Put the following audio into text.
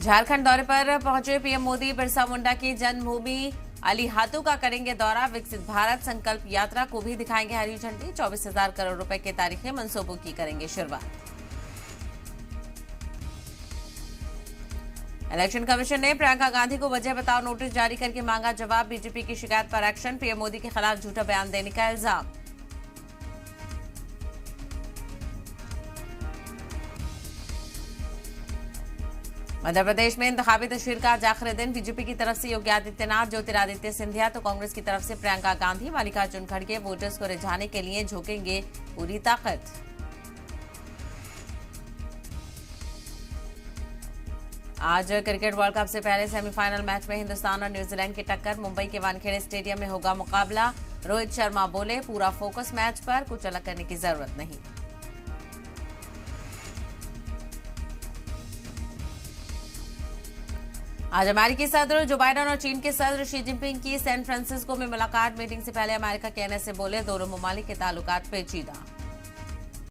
झारखंड दौरे पर पहुंचे पीएम मोदी बिरसा मुंडा की जन्मभूमि अलीहातू का करेंगे दौरा। विकसित भारत संकल्प यात्रा को भी दिखाएंगे हरी झंडी। 24,000 करोड़ रुपए के तारीखी मंसूबों की करेंगे शुरुआत। इलेक्शन कमीशन ने प्रियंका गांधी को वजह बताओ नोटिस जारी करके मांगा जवाब। बीजेपी की शिकायत पर एक्शन। पीएम मोदी के खिलाफ झूठा बयान देने का इल्जाम। मध्य प्रदेश में इंतखाबी तस्वीर का आज आखिरी दिन। बीजेपी की तरफ से योगी आदित्यनाथ, ज्योतिरादित्य सिंधिया तो कांग्रेस की तरफ से प्रियंका गांधी। मल्लिकार्जुन खड़गे वोटर्स को रिझाने के लिए झोंकेंगे पूरी ताकत। आज क्रिकेट वर्ल्ड कप से पहले सेमीफाइनल मैच में हिंदुस्तान और न्यूजीलैंड की टक्कर। मुंबई के वानखेड़े स्टेडियम में होगा मुकाबला। रोहित शर्मा बोले, पूरा फोकस मैच पर, कुछ अलग करने की जरूरत नहीं। आज अमेरिकी सदर जो बाइडेन और चीन के सदर शी जिनपिंग की सैन फ्रांसिस्को में मुलाकात। मीटिंग से पहले अमेरिका के एनएसए बोले, दोनों ममालिक के ताल्लुकात पेचीदा।